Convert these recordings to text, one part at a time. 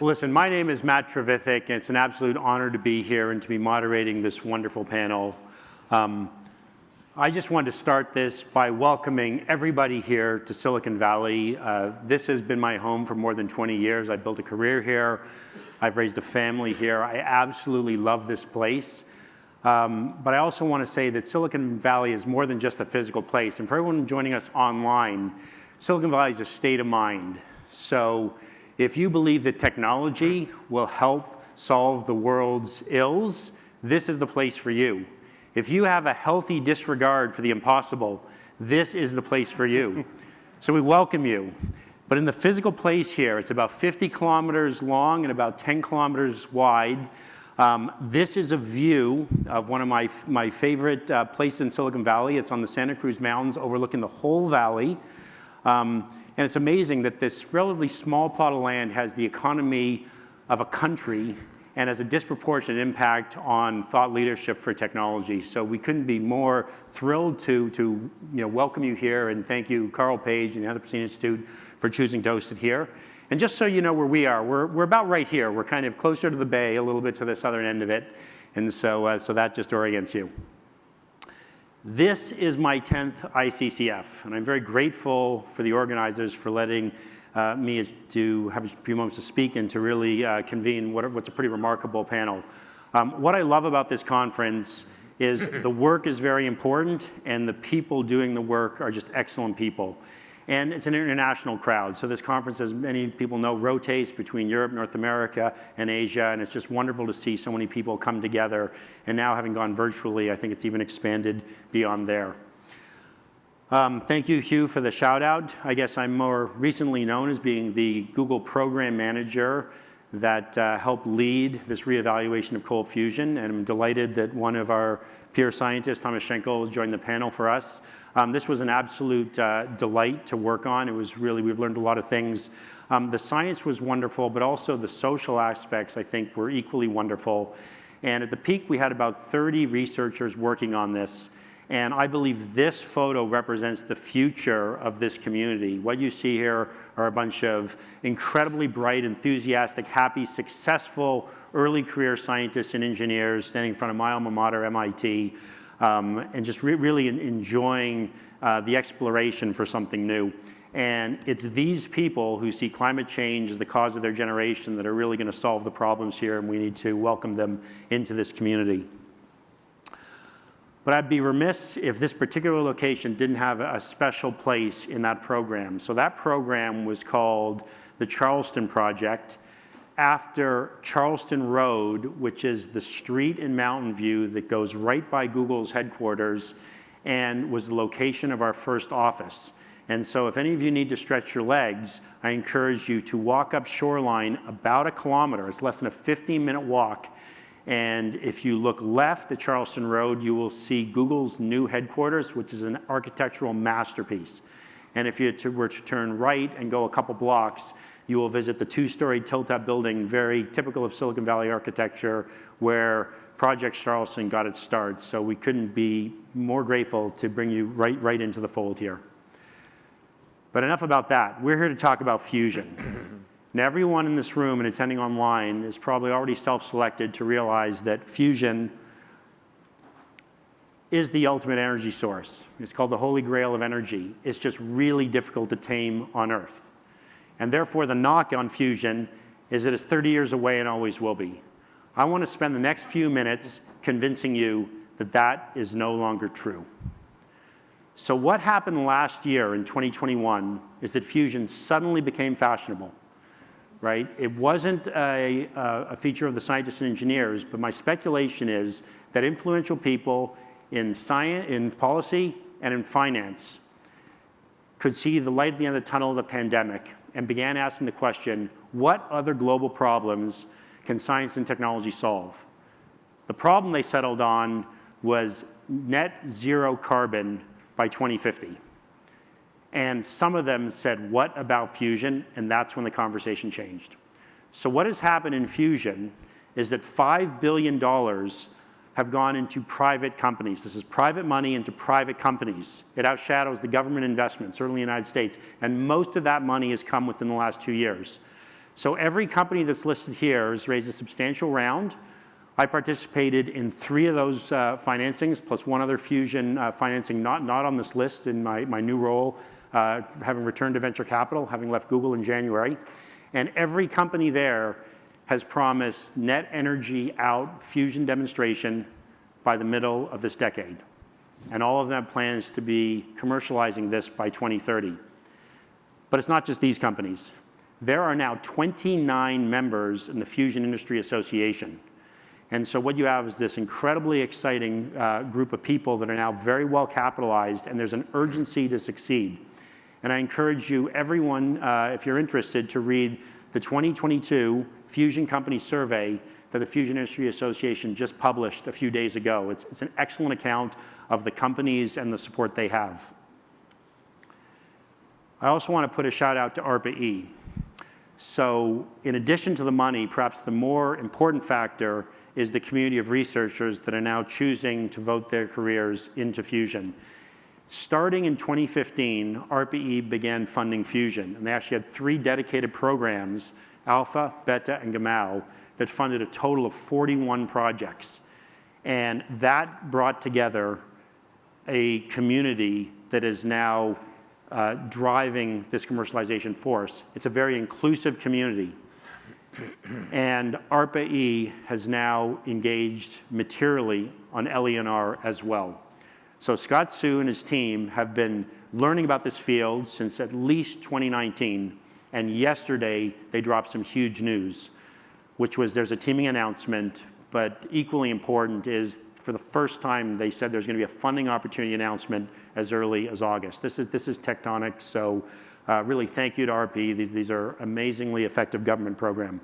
Well, listen, my name is Matt Trevithick, and it's an absolute honor to be here and to be moderating this wonderful panel. I just wanted to start this by welcoming everybody here to Silicon Valley. This has been my home for more than 20 years. I built a career here. I've raised a family here. I absolutely love this place. But I also want to say that Silicon Valley is more than just a physical place. And for everyone joining us online, Silicon Valley is a state of mind. So if you believe that technology will help solve the world's ills, this is the place for you. If you have a healthy disregard for the impossible, this is the place for you. So we welcome you. But in the physical place here, it's about 50 kilometers long and about 10 kilometers wide. This is a view of one of my favorite places in Silicon Valley. It's on the Santa Cruz Mountains overlooking the whole valley. And it's amazing that this relatively small plot of land has the economy of a country and has a disproportionate impact on thought leadership for technology. So we couldn't be more thrilled to welcome you here, and thank you, Carl Page and the Anthropocene Institute, for choosing to host it here. And just so you know where we are, we're about right here. We're kind of closer to the bay, a little bit to the southern end of it, and so that just orients you. This is my 10th ICCF, and I'm very grateful for the organizers for letting me to have a few moments to speak and to really convene what's a pretty remarkable panel. What I love about this conference is the work is very important, and the people doing the work are just excellent people. And it's an international crowd. So this conference, as many people know, rotates between Europe, North America, and Asia. And it's just wonderful to see so many people come together. And now, having gone virtually, I think it's even expanded beyond there. Thank you, Hugh, for the shout out. I guess I'm more recently known as being the Google program manager that helped lead this reevaluation of cold fusion. And I'm delighted that one of our peer scientists, Thomas Schenkel, has joined the panel for us. This was an absolute delight to work on. It was really, we've learned a lot of things. The science was wonderful, but also the social aspects, I think, were equally wonderful. And at the peak, we had about 30 researchers working on this. And I believe this photo represents the future of this community. What you see here are a bunch of incredibly bright, enthusiastic, happy, successful early career scientists and engineers standing in front of my alma mater, MIT, and just really enjoying the exploration for something new. And it's these people who see climate change as the cause of their generation that are really going to solve the problems here, and we need to welcome them into this community. But I'd be remiss if this particular location didn't have a special place in that program. So that program was called the Charleston Project, after Charleston Road, which is the street in Mountain View that goes right by Google's headquarters and was the location of our first office. And so if any of you need to stretch your legs, I encourage you to walk up Shoreline about a kilometer. It's less than a 15-minute walk. And if you look left at Charleston Road, you will see Google's new headquarters, which is an architectural masterpiece. And if you were to turn right and go a couple blocks, you will visit the two-story tilt-up building, very typical of Silicon Valley architecture, where Project Charleston got its start. So we couldn't be more grateful to bring you right into the fold here. But enough about that. We're here to talk about fusion. Now, everyone in this room and attending online is probably already self-selected to realize that fusion is the ultimate energy source. It's called the holy grail of energy. It's just really difficult to tame on Earth. And therefore, the knock on fusion is that it's 30 years away and always will be. I want to spend the next few minutes convincing you that that is no longer true. So what happened last year in 2021 is that fusion suddenly became fashionable. Right? It wasn't a feature of the scientists and engineers, but my speculation is that influential people in science, in policy, and in finance could see the light at the end of the tunnel of the pandemic and began asking the question, what other global problems can science and technology solve? The problem they settled on was net zero carbon by 2050. And some of them said, what about fusion? And that's when the conversation changed. So what has happened in fusion is that $5 billion have gone into private companies. This is private money into private companies. It outshadows the government investment, certainly in the United States. And most of that money has come within the last 2 years. So every company that's listed here has raised a substantial round. I participated in 3 of those financings, plus one other fusion financing not on this list in my new role, having returned to venture capital, having left Google in January. And every company there has promised net energy out fusion demonstration by the middle of this decade. And all of them have plans to be commercializing this by 2030. But it's not just these companies. There are now 29 members in the Fusion Industry Association. And so what you have is this incredibly exciting group of people that are now very well capitalized, and there's an urgency to succeed. And I encourage you, everyone, if you're interested, to read the 2022 Fusion Company Survey that the Fusion Industry Association just published a few days ago. It's an excellent account of the companies and the support they have. I also want to put a shout out to ARPA-E. So in addition to the money, perhaps the more important factor is the community of researchers that are now choosing to vote their careers into fusion. Starting in 2015, ARPA-E began funding fusion, and they actually had 3 dedicated programs, Alpha, Beta, and Gamma, that funded a total of 41 projects. And that brought together a community that is now driving this commercialization force. It's a very inclusive community. And ARPA-E has now engaged materially on LENR as well. So Scott Su and his team have been learning about this field since at least 2019, and yesterday they dropped some huge news, which was there's a teaming announcement, but equally important is for the first time they said there's going to be a funding opportunity announcement as early as August. This is tectonic, so really thank you to ARPA-E. These are amazingly effective government program.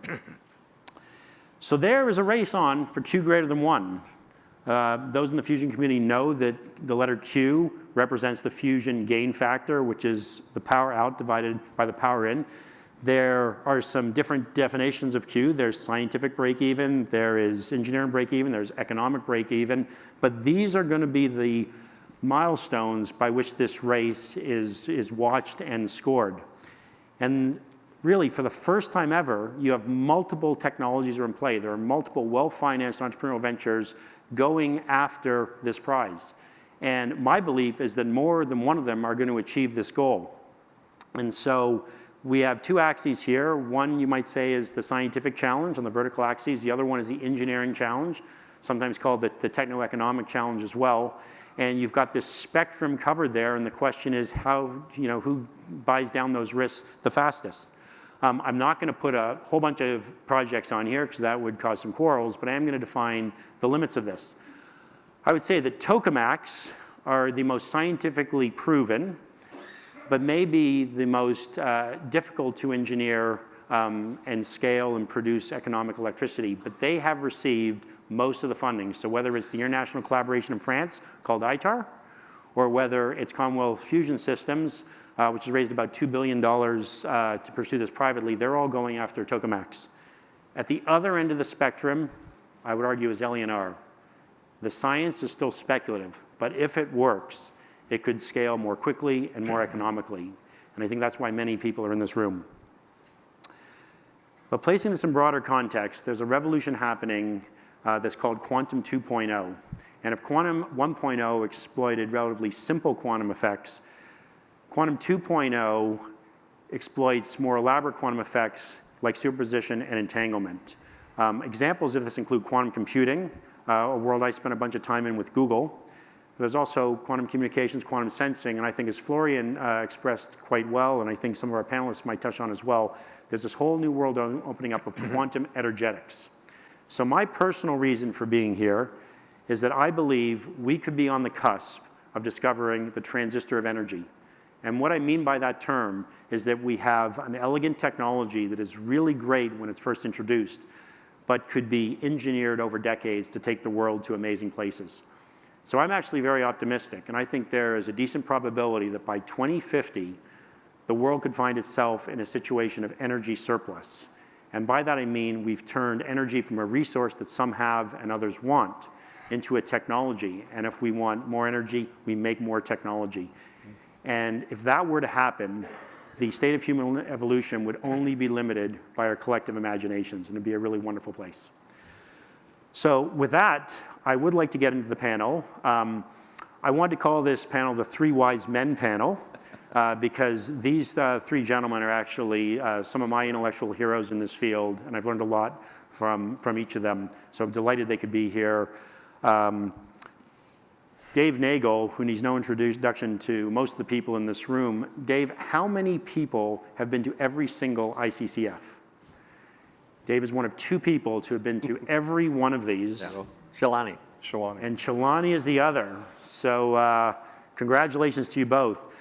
So there is a race on for Q greater than 1. Those in the fusion community know that the letter Q represents the fusion gain factor, which is the power out divided by the power in. There are some different definitions of Q. There's scientific break-even, there is engineering break-even, there's economic break-even, but these are going to be the milestones by which this race is watched and scored. And really, for the first time ever, you have multiple technologies are in play. There are multiple well-financed entrepreneurial ventures going after this prize. And my belief is that more than one of them are going to achieve this goal. And so we have 2 axes here. One, you might say, is the scientific challenge on the vertical axis. The other one is the engineering challenge, sometimes called the techno-economic challenge as well. And you've got this spectrum covered there, and the question is how, who buys down those risks the fastest? I'm not going to put a whole bunch of projects on here because that would cause some quarrels, but I am going to define the limits of this. I would say that tokamaks are the most scientifically proven, but maybe the most difficult to engineer and scale and produce economic electricity. But they have received most of the funding. So whether it's the international collaboration in France called ITAR, or whether it's Commonwealth Fusion Systems, which has raised about $2 billion to pursue this privately, they're all going after tokamaks. At the other end of the spectrum, I would argue, is LENR. The science is still speculative, but if it works, it could scale more quickly and more economically. And I think that's why many people are in this room. But placing this in broader context, there's a revolution happening that's called Quantum 2.0. And if Quantum 1.0 exploited relatively simple quantum effects, Quantum 2.0 exploits more elaborate quantum effects like superposition and entanglement. Examples of this include quantum computing, a world I spent a bunch of time in with Google. There's also quantum communications, quantum sensing, and I think as Florian expressed quite well, and I think some of our panelists might touch on as well, there's this whole new world opening up of quantum energetics. So my personal reason for being here is that I believe we could be on the cusp of discovering the transistor of energy. And what I mean by that term is that we have an elegant technology that is really great when it's first introduced, but could be engineered over decades to take the world to amazing places. So I'm actually very optimistic, and I think there is a decent probability that by 2050, the world could find itself in a situation of energy surplus. And by that I mean we've turned energy from a resource that some have and others want into a technology. And if we want more energy, we make more technology. And if that were to happen, the state of human evolution would only be limited by our collective imaginations, and it'd be a really wonderful place. So with that, I would like to get into the panel. I wanted to call this panel the Three Wise Men panel, because these three gentlemen are actually some of my intellectual heroes in this field, and I've learned a lot from each of them. So I'm delighted they could be here. Dave Nagel, who needs no introduction to most of the people in this room. Dave, how many people have been to every single ICCF? Dave is one of two people to have been to every one of these. Shalani. And Shalani is the other. So congratulations to you both.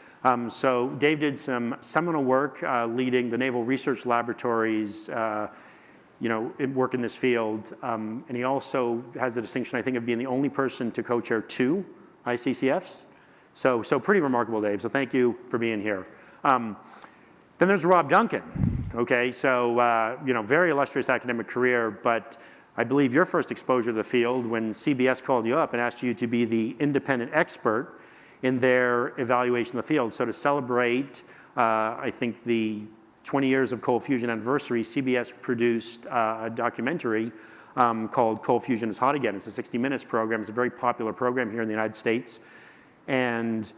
So Dave did some seminal work leading the Naval Research Laboratories, work in this field. And he also has the distinction, I think, of being the only person to co-chair 2 ICCFs. So pretty remarkable, Dave. So thank you for being here. Then there's Rob Duncan. Okay, so very illustrious academic career, but I believe your first exposure to the field when CBS called you up and asked you to be the independent expert in their evaluation of the field. So to celebrate, I think the 20 years of cold fusion anniversary, CBS produced a documentary called Cold Fusion is Hot Again. It's a 60 Minutes program. It's a very popular program here in the United States. And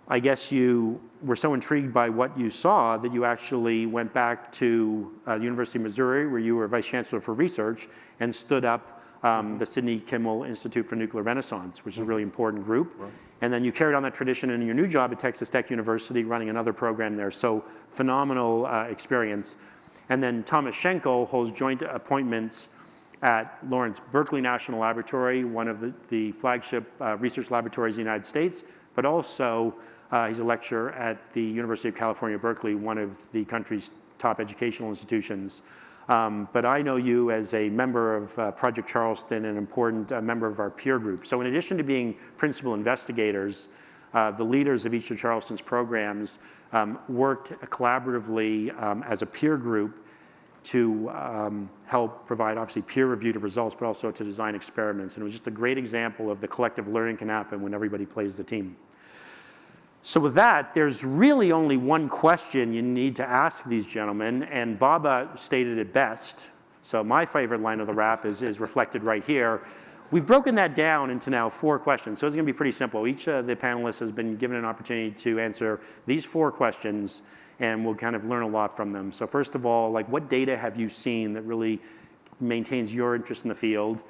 I guess you were so intrigued by what you saw that you actually went back to the University of Missouri, where you were Vice Chancellor for Research, and stood up the Sidney Kimmel Institute for Nuclear Renaissance, which is a really important group. Right. And then you carried on that tradition in your new job at Texas Tech University, running another program there. So phenomenal experience. And then Thomas Schenkel holds joint appointments at Lawrence Berkeley National Laboratory, one of the flagship research laboratories in the United States, but also he's a lecturer at the University of California, Berkeley, one of the country's top educational institutions. But I know you as a member of Project Charleston, an important member of our peer group. So in addition to being principal investigators, the leaders of each of Charleston's programs worked collaboratively as a peer group to help provide, obviously, peer-reviewed results, but also to design experiments. And it was just a great example of the collective learning can happen when everybody plays the team. So with that, there's really only one question you need to ask these gentlemen, and Baba stated it best. So my favorite line of the rap is reflected right here. We've broken that down into now 4 questions, so it's going to be pretty simple. Each of the panelists has been given an opportunity to answer these 4 questions, and we'll kind of learn a lot from them. So first of all, what data have you seen that really maintains your interest in the field?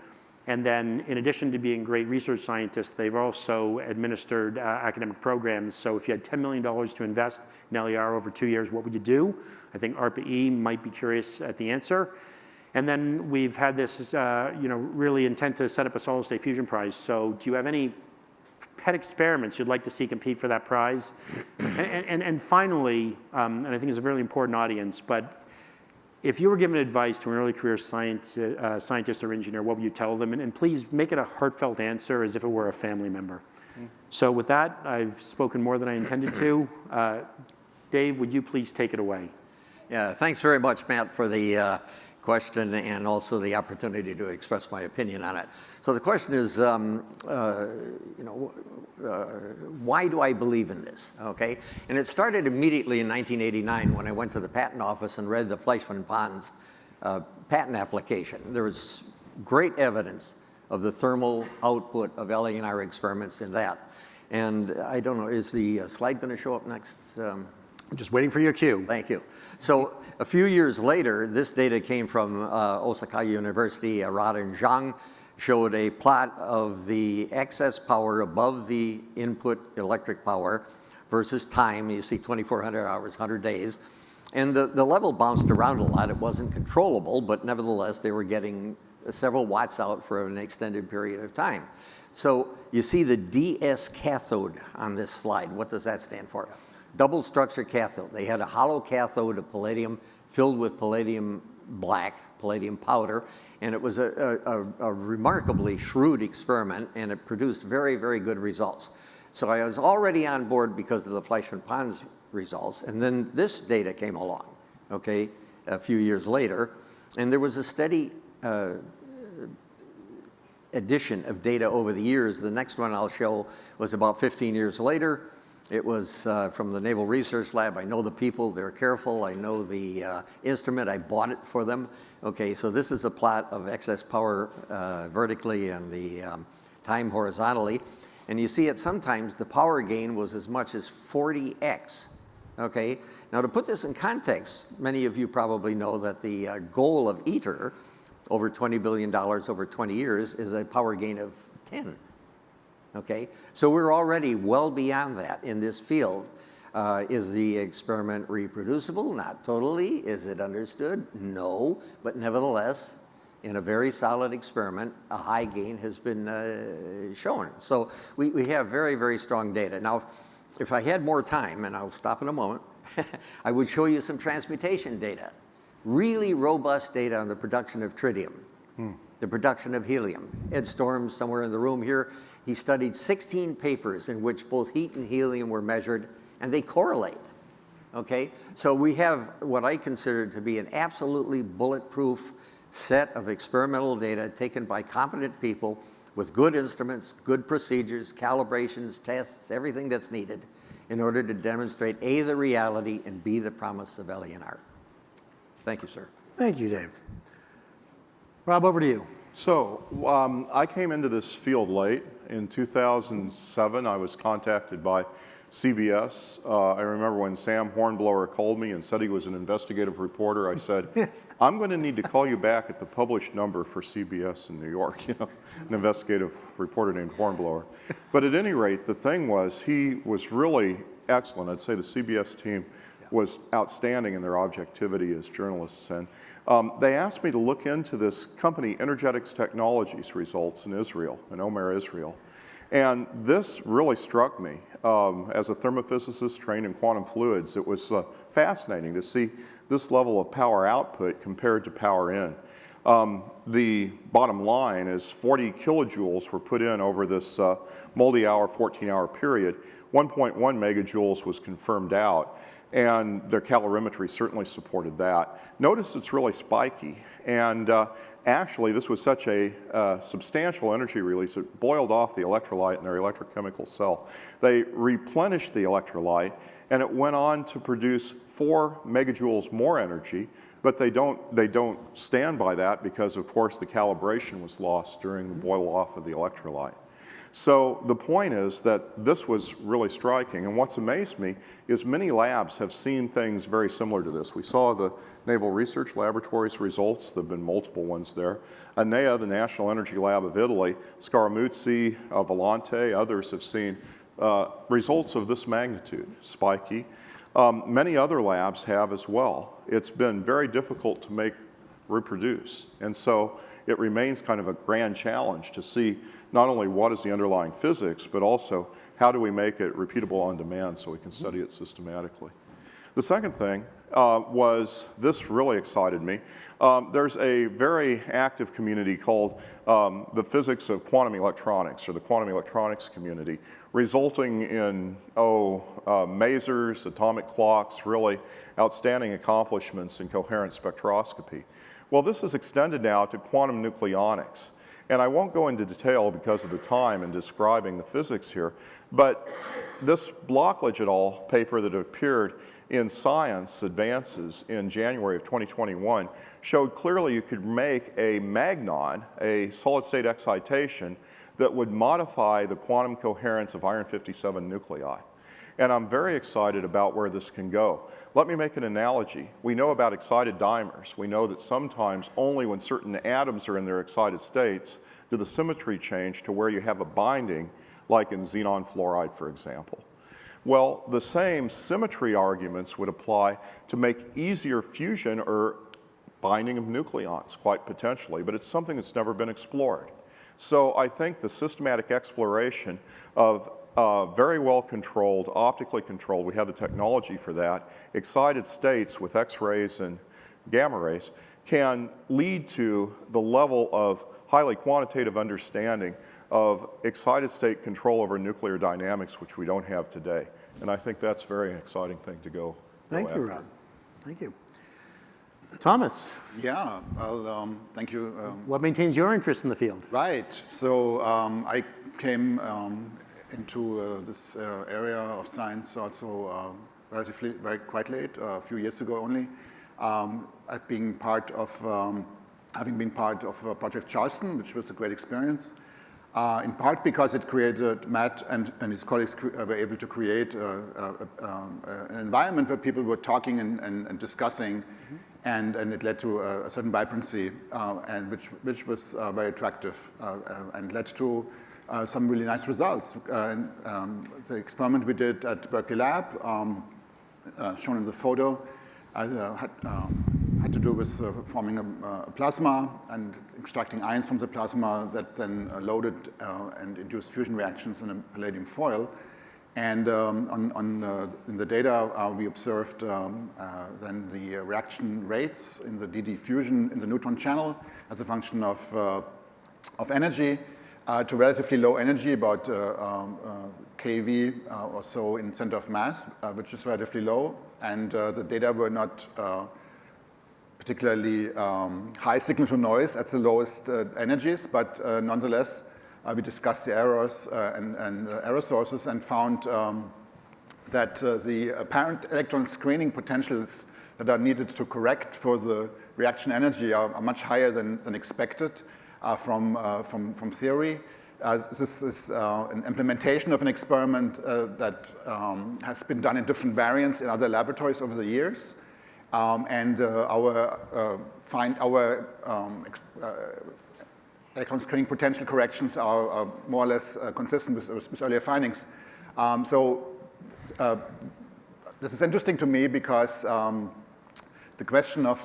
And then in addition to being great research scientists, they've also administered academic programs. So if you had $10 million to invest in LER over 2 years, what would you do? I think ARPA-E might be curious at the answer. And then we've had this really intent to set up a solid state fusion prize. So do you have any pet experiments you'd like to see compete for that prize? And finally, and I think it's a really important audience, but if you were given advice to an early career scientist or engineer, what would you tell them? And please make it a heartfelt answer as if it were a family member. So with that, I've spoken more than I intended to. Dave, would you please take it away? Yeah, thanks very much, Matt, for the question and also the opportunity to express my opinion on it. So the question is, why do I believe in this? Okay, and it started immediately in 1989 when I went to the patent office and read the Fleischmann-Pons patent application. There was great evidence of the thermal output of LER experiments in that. And I don't know, is the slide going to show up next? I'm just waiting for your cue. Thank you. So a few years later, this data came from Osaka University. Rada and Zhang showed a plot of the excess power above the input electric power versus time. You see 2,400 hours, 100 days. And the level bounced around a lot. It wasn't controllable, but nevertheless, they were getting several watts out for an extended period of time. So you see the DS cathode on this slide. What does that stand for? Double structure cathode. They had a hollow cathode of palladium filled with palladium black, palladium powder, and it was a remarkably shrewd experiment, and it produced very, very good results. So I was already on board because of the Fleischmann-Pons results, and then this data came along, okay, a few years later, and there was a steady addition of data over the years. The next one I'll show was about 15 years later, It was from the Naval Research Lab. I know the people, they're careful. I know the instrument, I bought it for them. Okay, so this is a plot of excess power vertically and the time horizontally. And you see it sometimes, the power gain was as much as 40x. Okay, now to put this in context, many of you probably know that the goal of ITER, over $20 billion over 20 years, is a power gain of 10. Okay, so we're already well beyond that in this field. Is the experiment reproducible? Not totally. Is it understood? No, but nevertheless, in a very solid experiment, a high gain has been shown. So we have very, very strong data. Now, if I had more time, and I'll stop in a moment, I would show you some transmutation data. Really robust data on the production of tritium, the production of helium. Ed Storms, somewhere in the room here, he studied 16 papers in which both heat and helium were measured, and they correlate. Okay? So we have what I consider to be an absolutely bulletproof set of experimental data taken by competent people with good instruments, good procedures, calibrations, tests, everything that's needed in order to demonstrate A, the reality, and B, the promise of LENR. Thank you, sir. Thank you, Dave. Rob, over to you. So I came into this field late. In 2007, I was contacted by CBS. I remember when Sam Hornblower called me and said he was an investigative reporter, I said, I'm going to need to call you back at the published number for CBS in New York, you know, an investigative reporter named Hornblower. But at any rate, the thing was, he was really excellent. I'd say the CBS team was outstanding in their objectivity as journalists. And they asked me to look into this company, Energetics Technologies, results in Israel, in Omer, Israel. And this really struck me. As a thermophysicist trained in quantum fluids, it was fascinating to see this level of power output compared to power in. The bottom line is 40 kilojoules were put in over this multi-hour, 14-hour period. 1.1 megajoules was confirmed out, and their calorimetry certainly supported that. Notice it's really spiky, and actually this was such a substantial energy release, it boiled off the electrolyte in their electrochemical cell. They replenished the electrolyte, and it went on to produce 4 megajoules more energy, but they don't stand by that because, of course, the calibration was lost during the boil off of the electrolyte. So the point is that this was really striking, and what's amazed me is many labs have seen things very similar to this. We saw the Naval Research Laboratory's results. There have been multiple ones there. ANEA, the National Energy Lab of Italy, Scaramuzzi, Volante, others have seen results of this magnitude, spiky. Many other labs have as well. It's been very difficult to reproduce, and so it remains kind of a grand challenge to see not only what is the underlying physics, but also how do we make it repeatable on demand so we can study it systematically. The second thing was, this really excited me. There's a very active community called the physics of quantum electronics, or the quantum electronics community, resulting in, masers, atomic clocks, really outstanding accomplishments in coherent spectroscopy. Well, this is extended now to quantum nucleonics. And I won't go into detail because of the time in describing the physics here, but this Blockledge et al. Paper that appeared in Science Advances in January of 2021 showed clearly you could make a magnon, a solid-state excitation, that would modify the quantum coherence of iron-57 nuclei. And I'm very excited about where this can go. Let me make an analogy. We know about excited dimers. We know that sometimes only when certain atoms are in their excited states do the symmetry change to where you have a binding, like in xenon fluoride, for example. Well, the same symmetry arguments would apply to make easier fusion or binding of nucleons, quite potentially, but it's something that's never been explored. So I think the systematic exploration of very well controlled, optically controlled, we have the technology for that, excited states with X-rays and gamma rays can lead to the level of highly quantitative understanding of excited state control over nuclear dynamics, which we don't have today. And I think that's a very exciting thing to go Thank you, after. Rob. Thank you. Thomas. Yeah, well, thank you. What maintains your interest in the field? Right, so I came into this area of science also quite late, a few years ago only. At being part of, having been part of Project Charleston, which was a great experience. In part because it created, Matt and his colleagues were able to create an environment where people were talking and discussing, and it led to a certain vibrancy, and which was very attractive, and led to some really nice results. The experiment we did at Berkeley Lab, shown in the photo, had to do with forming a plasma and extracting ions from the plasma that then loaded and induced fusion reactions in a palladium foil. And in the data, we observed then the reaction rates in the DD fusion in the neutron channel as a function of energy to relatively low energy, about keV or so in center of mass, which is relatively low. And the data were not particularly high signal to noise at the lowest energies, but nonetheless, we discussed the errors and error sources and found that the apparent electron screening potentials that are needed to correct for the reaction energy are much higher than expected from theory. This is an implementation of an experiment that has been done in different variants in other laboratories over the years. And our electron screening potential corrections are more or less consistent with earlier findings. This is interesting to me because the question of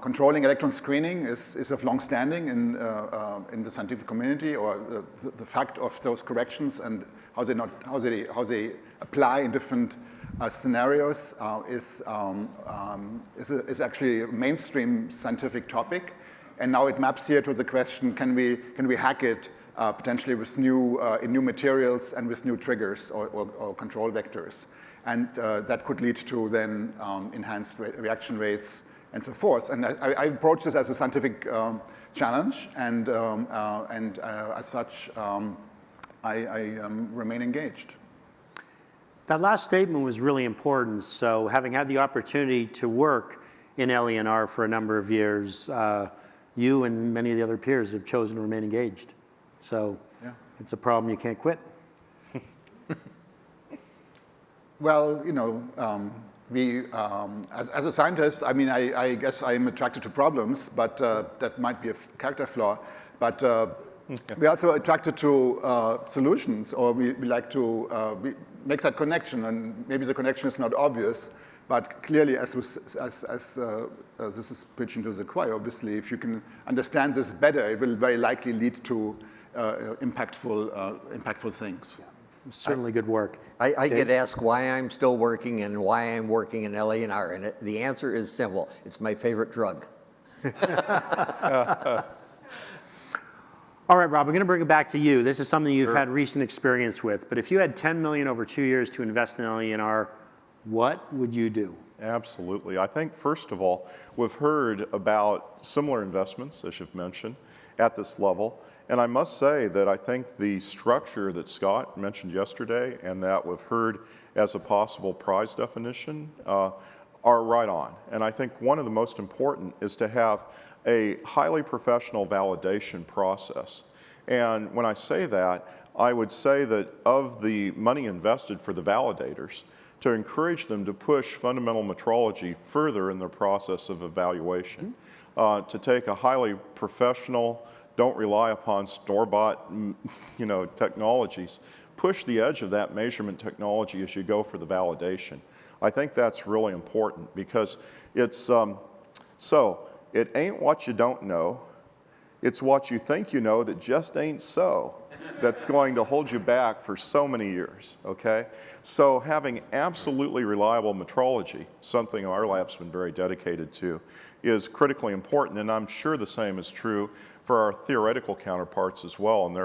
controlling electron screening is of long standing in the scientific community, or the fact of those corrections and how they apply in different scenarios is actually a mainstream scientific topic, and now it maps here to the question: can we hack it potentially with new materials and with new triggers or control vectors, and that could lead to then enhanced reaction rates and so forth. And I approach this as a scientific challenge, and as such, I remain engaged. That last statement was really important. So having had the opportunity to work in LENR for a number of years, you and many of the other peers have chosen to remain engaged. So yeah. It's a problem you can't quit. Well, you know, as a scientist, I mean, I guess I'm attracted to problems, but that might be a character flaw. But we're also attracted to solutions, or we like to make that connection, and maybe the connection is not obvious, but clearly, as this is preaching to the choir, obviously, if you can understand this better, it will very likely lead to impactful things. Yeah. Certainly good work. I get asked why I'm still working and why I'm working in LENR, and the answer is simple. It's my favorite drug. All right, Rob, I'm going to bring it back to you. This is something you've had recent experience with, but if you had $10 million over 2 years to invest in LENR, what would you do? Absolutely. I think, first of all, we've heard about similar investments, as you've mentioned, at this level. And I must say that I think the structure that Scott mentioned yesterday and that we've heard as a possible prize definition are right on. And I think one of the most important is to have a highly professional validation process. And when I say that, I would say that of the money invested for the validators, to encourage them to push fundamental metrology further in their process of evaluation, to take a highly professional, don't rely upon store-bought, technologies, push the edge of that measurement technology as you go for the validation. I think that's really important because it's, it ain't what you don't know, it's what you think you know that just ain't so that's going to hold you back for so many years, okay? So having absolutely reliable metrology, something our lab's been very dedicated to, is critically important, and I'm sure the same is true for our theoretical counterparts as well and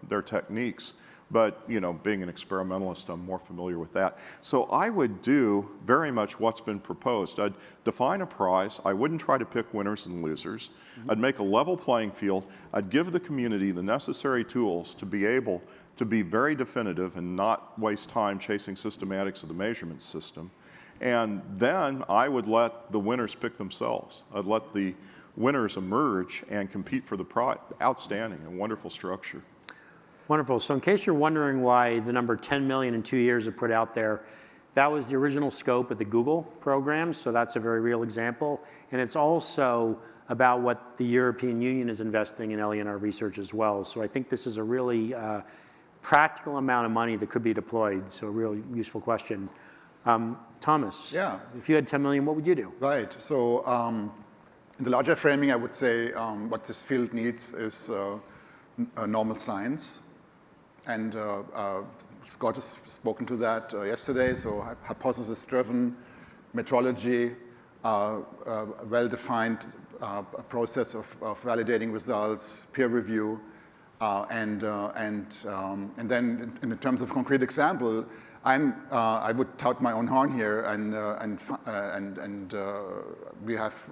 their techniques. But, being an experimentalist, I'm more familiar with that. So I would do very much what's been proposed. I'd define a prize. I wouldn't try to pick winners and losers. I'd make a level playing field. I'd give the community the necessary tools to be able to be very definitive and not waste time chasing systematics of the measurement system. And then I would let the winners pick themselves. I'd let the winners emerge and compete for the prize. Outstanding and wonderful structure. Wonderful. So in case you're wondering why the number 10 million in 2 years are put out there, that was the original scope of the Google program, so that's a very real example. And it's also about what the European Union is investing in LENR research as well. So I think this is a really practical amount of money that could be deployed, so a really useful question. Thomas, Yeah. if you had 10 million, what would you do? Right. So in the larger framing, I would say what this field needs is normal science. And Scott has spoken to that yesterday. So hypothesis-driven metrology, well-defined process of validating results, peer review, and then in terms of concrete example, I would tout my own horn here, and we have,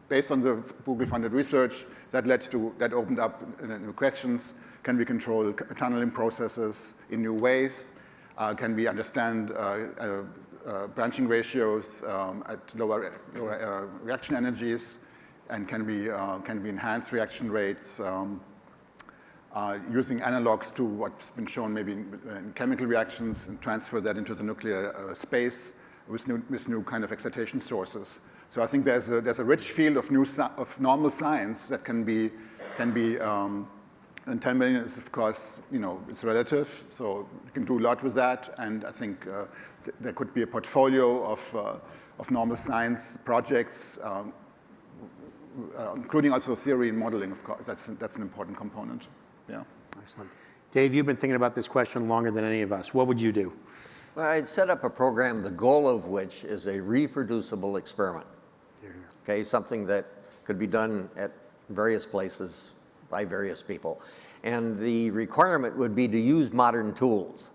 based on the Google-funded research, that opened up new questions. Can we control tunneling processes in new ways? Can we understand branching ratios at lower reaction energies? And can we enhance reaction rates using analogs to what's been shown maybe in chemical reactions and transfer that into the nuclear space with new kind of excitation sources? So I think there's a rich field of normal science that can be and 10 million is, of course, it's relative, so you can do a lot with that. And I think there could be a portfolio of normal science projects, including also theory and modeling, of course. That's an important component. Yeah. Excellent. Dave, you've been thinking about this question longer than any of us. What would you do? Well, I'd set up a program, the goal of which is a reproducible experiment. Okay, something that could be done at various places by various people. And the requirement would be to use modern tools.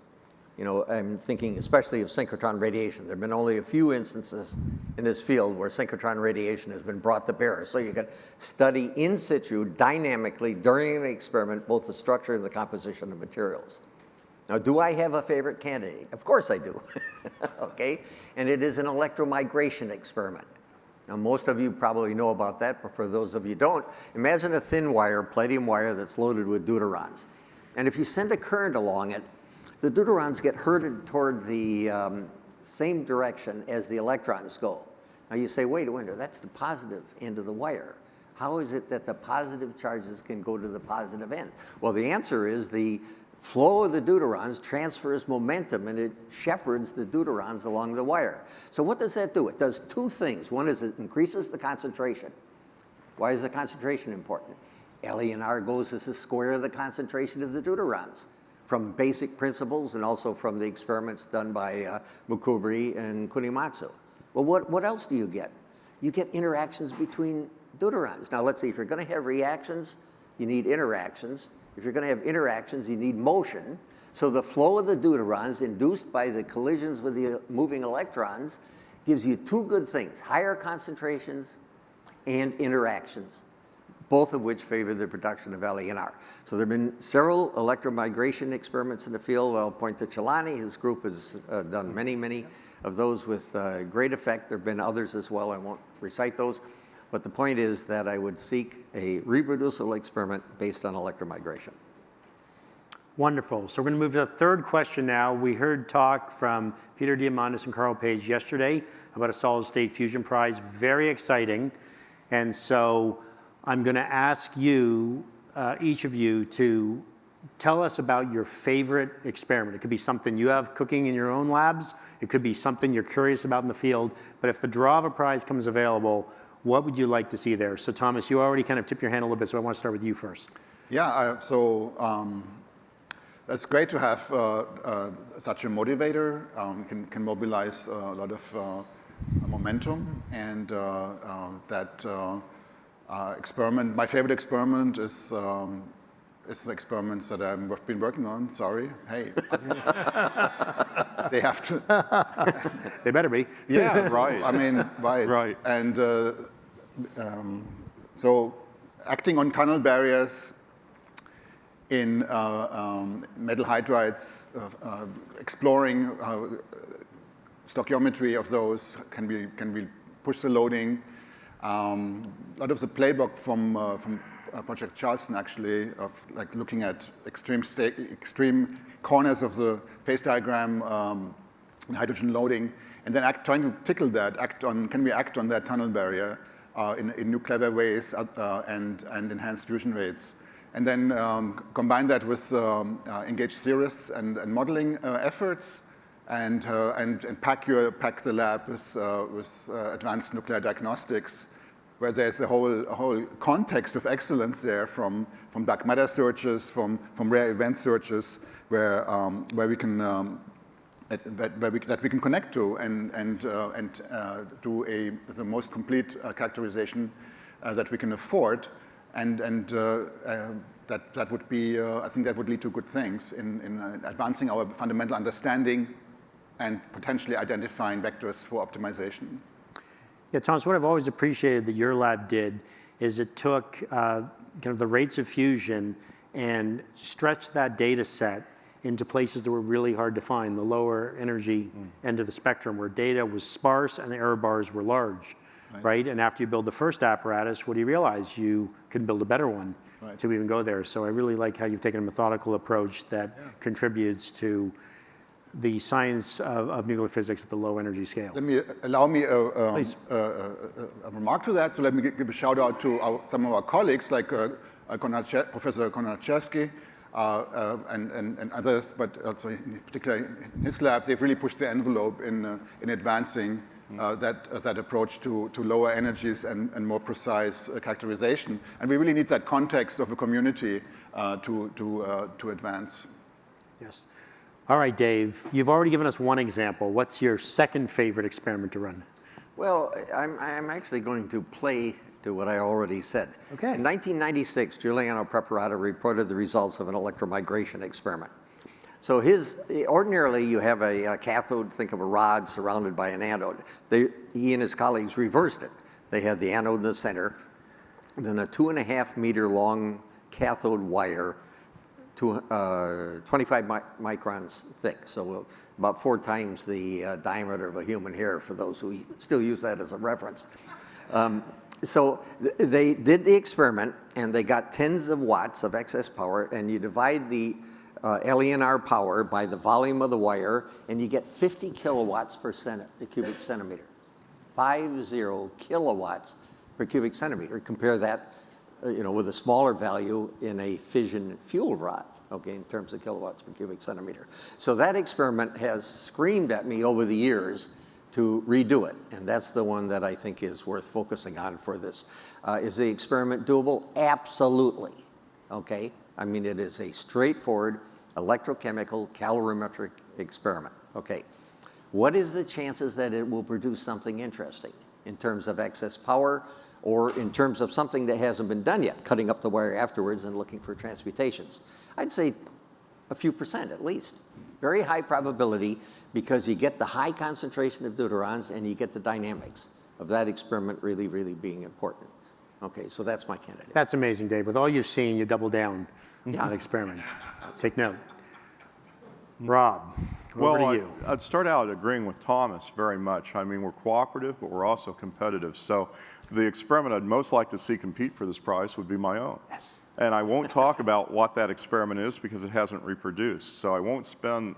I'm thinking especially of synchrotron radiation. There have been only a few instances in this field where synchrotron radiation has been brought to bear. So you can study in situ, dynamically, during an experiment, both the structure and the composition of materials. Now, do I have a favorite candidate? Of course I do. Okay? And it is an electromigration experiment. Now, most of you probably know about that, but for those of you who don't, imagine a thin wire, palladium wire, that's loaded with deuterons. And if you send a current along it, the deuterons get herded toward the same direction as the electrons go. Now you say, wait a minute, that's the positive end of the wire. How is it that the positive charges can go to the positive end? Well, the answer is the flow of the deuterons transfers momentum, and it shepherds the deuterons along the wire. So what does that do? It does two things. One is it increases the concentration. Why is the concentration important? LENR goes as the square of the concentration of the deuterons, from basic principles and also from the experiments done by Mukubri and Kunimatsu. Well, what else do you get? You get interactions between deuterons. Now, let's see, if you're going to have reactions, you need interactions. If you're going to have interactions, you need motion. So the flow of the deuterons induced by the collisions with the moving electrons gives you two good things: higher concentrations and interactions, both of which favor the production of LENR. So there have been several electromigration experiments in the field. I'll point to Chelani. His group has done many of those with great effect. There have been others as well. I won't recite those. But the point is that I would seek a reproducible experiment based on electromigration. Wonderful. So we're going to move to the third question now. We heard talk from Peter Diamandis and Carl Page yesterday about a solid-state fusion prize. Very exciting. And so I'm going to ask you, each of you, to tell us about your favorite experiment. It could be something you have cooking in your own labs. It could be something you're curious about in the field. But if the draw of a prize comes available, what would you like to see there? So Thomas, you already kind of tipped your hand a little bit, so I want to start with you first. Yeah, it's great to have such a motivator. Can mobilize a lot of momentum, and that experiment. My favorite experiment is the experiments that I've been working on. Sorry, hey, they have to. They better be. Yeah, Right. I mean, right. Right. And so, acting on tunnel barriers in metal hydrides, exploring stoichiometry of those. Can we push the loading? A lot of the playbook from Project Charleston, actually, of like looking at extreme corners of the phase diagram, hydrogen loading, and then trying to tickle that. Can we act on that tunnel barrier in new clever ways and enhance fusion rates? And then combine that with engaged theorists and modeling efforts, and pack the lab with advanced nuclear diagnostics, where there's a whole context of excellence there from dark matter searches, from rare event searches, where we can that we can connect to and do the most complete characterization that we can afford, and that would be I think that would lead to good things in advancing our fundamental understanding and potentially identifying vectors for optimization. Yeah, Thomas, what I've always appreciated that your lab did is it took kind of the rates of fusion and stretched that data set into places that were really hard to find, the lower energy end of the spectrum, where data was sparse and the error bars were large, right? And after you build the first apparatus, what do you realize? You can build a better one to even go there. So I really like how you've taken a methodical approach that contributes to the science of nuclear physics at the low energy scale. Allow me a remark to that. So let me give a shout out to some of our colleagues, like Professor Konarczewski and others, but also in particular in his lab, they've really pushed the envelope in advancing that approach to lower energies and more precise characterization. And we really need that context of a community to advance. Yes. All right, Dave, you've already given us one example. What's your second favorite experiment to run? Well, I'm actually going to play to what I already said. Okay. In 1996, Giuliano Preparata reported the results of an electromigration experiment. So ordinarily you have a cathode, think of a rod surrounded by an anode. He and his colleagues reversed it. They had the anode in the center, and then a 2.5 meter long cathode wire, 25 microns thick, so about 4 times the diameter of a human hair, for those who still use that as a reference. So they did the experiment, and they got tens of watts of excess power, and you divide the LENR power by the volume of the wire, and you get 50 kilowatts per cubic centimeter. 50 kilowatts per cubic centimeter. Compare that with a smaller value in a fission fuel rod, okay, in terms of kilowatts per cubic centimeter. So that experiment has screamed at me over the years to redo it, and that's the one that I think is worth focusing on for this. Is the experiment doable? Absolutely, okay? I mean, it is a straightforward electrochemical calorimetric experiment, okay? What is the chances that it will produce something interesting in terms of excess power, or in terms of something that hasn't been done yet, cutting up the wire afterwards and looking for transmutations? I'd say a few percent at least. Very high probability, because you get the high concentration of deuterons and you get the dynamics of that experiment really, really being important. Okay, so that's my candidate. That's amazing, Dave. With all you've seen, you double down on experiment. Take note. Rob, over to you. I'd start out agreeing with Thomas very much. I mean, we're cooperative, but we're also competitive. So the experiment I'd most like to see compete for this prize would be my own. Yes. And I won't talk about what that experiment is because it hasn't reproduced. So I won't spin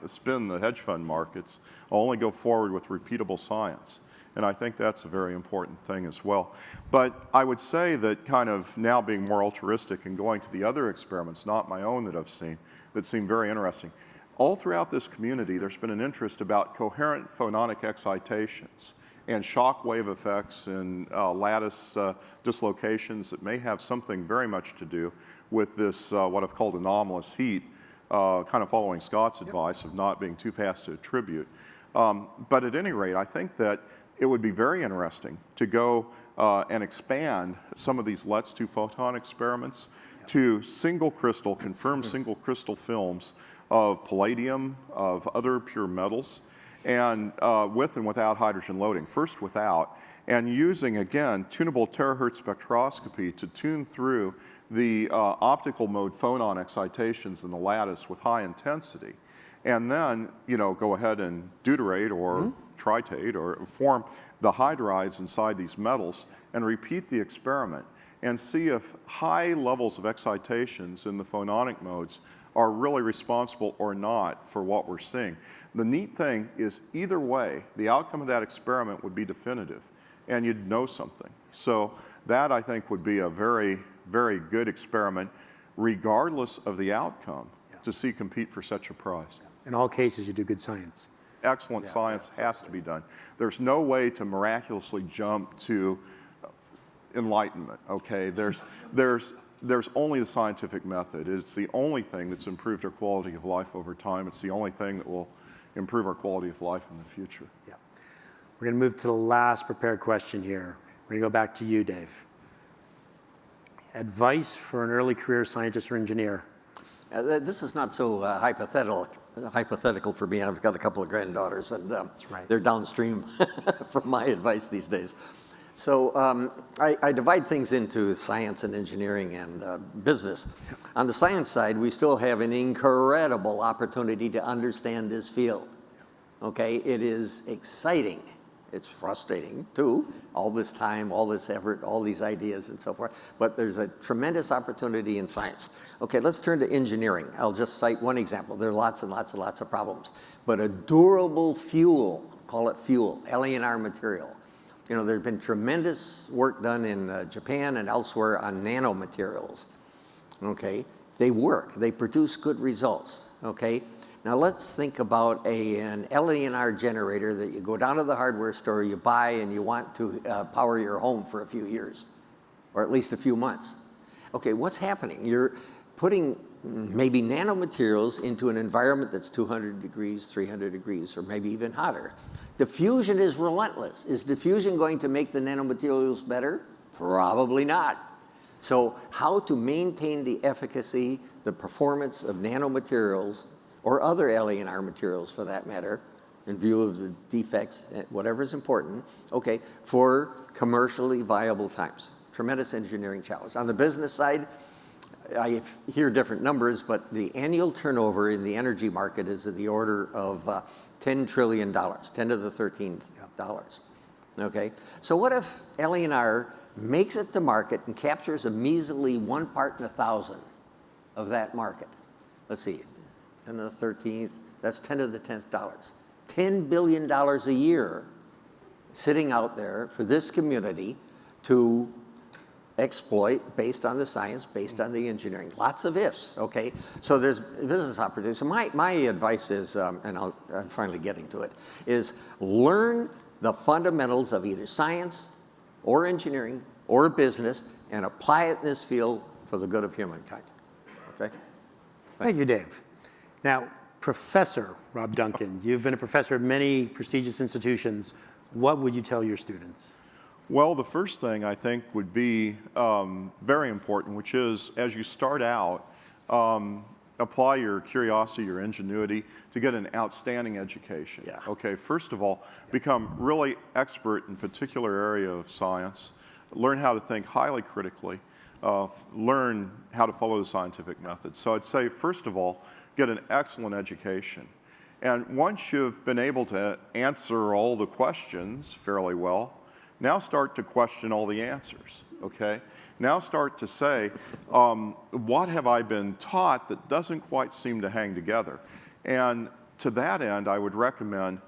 the hedge fund markets. I'll only go forward with repeatable science. And I think that's a very important thing as well. But I would say that kind of now being more altruistic and going to the other experiments, not my own, that I've seen, that seem very interesting. All throughout this community, there's been an interest about coherent phononic excitations and shock wave effects and lattice dislocations that may have something very much to do with this, what I've called anomalous heat, kind of following Scott's advice of not being too fast to attribute. But at any rate, I think that it would be very interesting to go and expand some of these LETS 2 photon experiments to single crystal, confirmed single crystal films of palladium, of other pure metals, and with and without hydrogen loading. First without, and using, again, tunable terahertz spectroscopy to tune through the optical mode phonon excitations in the lattice with high intensity. And then, go ahead and deuterate or tritate or form the hydrides inside these metals and repeat the experiment and see if high levels of excitations in the phononic modes are really responsible or not for what we're seeing. The neat thing is either way, the outcome of that experiment would be definitive and you'd know something. So that, I think, would be a very, very good experiment regardless of the outcome to see compete for such a prize. In all cases, you do good science. Excellent science has to be done. There's no way to miraculously jump to enlightenment, okay? There's only the scientific method. It's the only thing that's improved our quality of life over time. It's the only thing that will improve our quality of life in the future. Yeah. We're going to move to the last prepared question here. We're going to go back to you, Dave. Advice for an early career scientist or engineer? This is not so hypothetical for me. I've got a couple of granddaughters, and they're downstream from my advice these days. So I divide things into science and engineering and business. On the science side, we still have an incredible opportunity to understand this field. Okay, it is exciting. It's frustrating too, all this time, all this effort, all these ideas and so forth. But there's a tremendous opportunity in science. Okay, let's turn to engineering. I'll just cite one example. There are lots and lots and lots of problems. But a durable fuel, call it fuel, LENR material. There's been tremendous work done in Japan and elsewhere on nanomaterials. Okay, they work. They produce good results. Okay. Now let's think about an LENR generator that you go down to the hardware store, you buy, and you want to power your home for a few years, or at least a few months. Okay, what's happening? You're putting maybe nanomaterials into an environment that's 200 degrees, 300 degrees, or maybe even hotter. Diffusion is relentless. Is diffusion going to make the nanomaterials better? Probably not. So how to maintain the efficacy, the performance of nanomaterials, or other LENR materials for that matter, in view of the defects, whatever is important, okay, for commercially viable times. Tremendous engineering challenge. On the business side, I hear different numbers, but the annual turnover in the energy market is of the order of $10 trillion, 10 to the 13th dollars. Okay, so what if LENR makes it to market and captures a measly 1 part in 1,000 of that market? Let's see. 10 to the 13th, that's 10 to the 10th dollars. $10 billion a year sitting out there for this community to exploit based on the science, based on the engineering. Lots of ifs, okay? So there's business opportunities. So my advice is, and I'm finally getting to it, is learn the fundamentals of either science or engineering or business and apply it in this field for the good of humankind, okay? Thank you, Dave. Now, Professor Rob Duncan, you've been a professor at many prestigious institutions. What would you tell your students? Well, the first thing I think would be very important, which is as you start out, apply your curiosity, your ingenuity to get an outstanding education. Yeah. Okay, first of all, become really expert in a particular area of science, learn how to think highly critically, learn how to follow the scientific method. So I'd say, first of all, get an excellent education. And once you've been able to answer all the questions fairly well, now start to question all the answers, okay? Now start to say, what have I been taught that doesn't quite seem to hang together? And to that end, I would recommend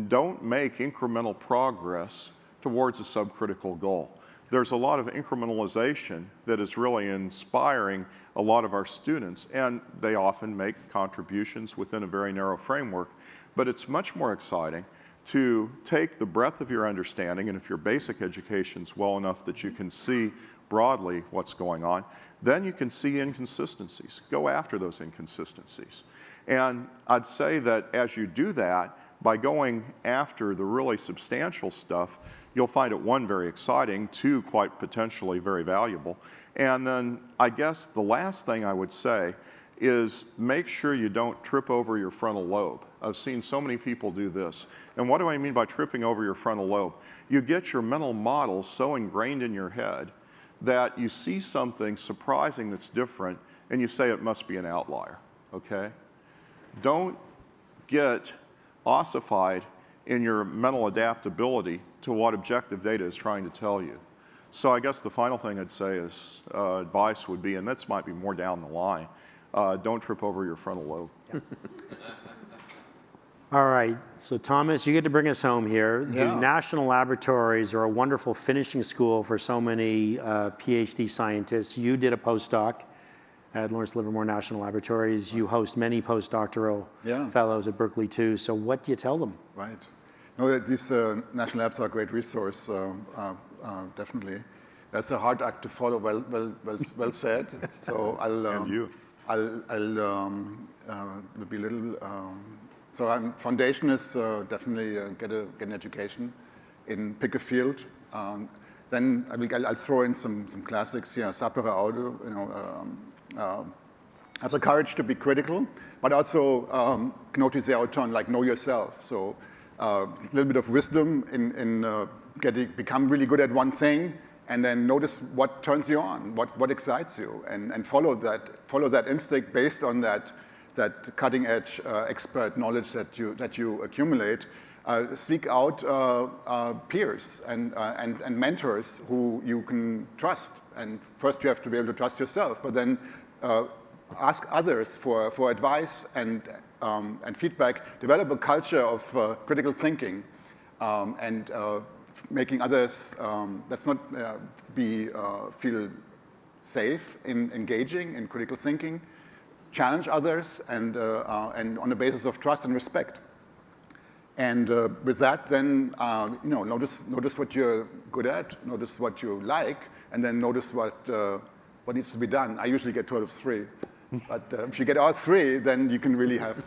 don't make incremental progress towards a subcritical goal. There's a lot of incrementalization that is really inspiring a lot of our students, and they often make contributions within a very narrow framework, but it's much more exciting to take the breadth of your understanding, and if your basic education's well enough that you can see broadly what's going on, then you can see inconsistencies. Go after those inconsistencies. And I'd say that as you do that, by going after the really substantial stuff, you'll find it, one, very exciting, two, quite potentially very valuable. And then I guess the last thing I would say is make sure you don't trip over your frontal lobe. I've seen so many people do this. And what do I mean by tripping over your frontal lobe? You get your mental model so ingrained in your head that you see something surprising that's different and you say it must be an outlier, okay? Don't get ossified in your mental adaptability to what objective data is trying to tell you. So I guess the final thing I'd say is advice would be, and this might be more down the line, don't trip over your frontal lobe. Yeah. All right, so Thomas, you get to bring us home here. Yeah. The national laboratories are a wonderful finishing school for so many PhD scientists. You did a postdoc at Lawrence Livermore National Laboratories. You host many postdoctoral fellows at Berkeley too. So what do you tell them? Right. No, these national labs are a great resource, definitely. That's a hard act to follow. Well said. So And you. I'll be a little. So foundation is definitely get an education, pick a field. Then I'll throw in some classics. Yeah, sapere aude. Have the courage to be critical, but also gnoti se auton, like know yourself. So a little bit of wisdom in become really good at one thing, and then notice what turns you on, what excites you, and follow that instinct based on that cutting edge expert knowledge that you accumulate. Seek out peers and mentors who you can trust. And first you have to be able to trust yourself, but then ask others for advice and feedback. Develop a culture of critical thinking and making others, let's not feel safe in engaging in critical thinking. Challenge others and on the basis of trust and respect. And with that, then notice what you're good at, notice what you like, and then notice what needs to be done. I usually get 2 out of 3, but if you get all 3, then you can really have.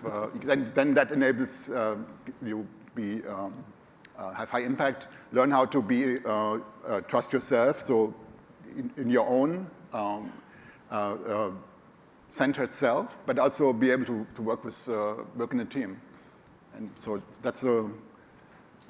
Then that enables you have high impact. Learn how to be trust yourself. So in your own centered self, but also be able to work in a team. And so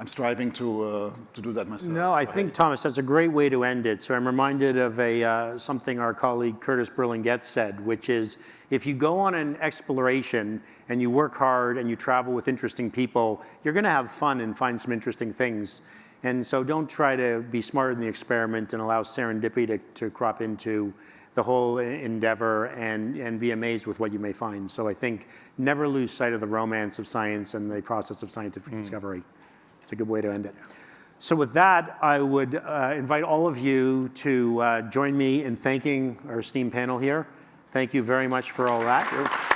I'm striving to do that myself. No, I think, Thomas, that's a great way to end it. So I'm reminded of something our colleague Curtis Burlingett said, which is if you go on an exploration and you work hard and you travel with interesting people, you're going to have fun and find some interesting things. And so don't try to be smarter than the experiment and allow serendipity to crop into the whole endeavor and be amazed with what you may find. So I think never lose sight of the romance of science and the process of scientific discovery. It's a good way to end it. So with that, I would invite all of you to join me in thanking our esteemed panel here. Thank you very much for all that.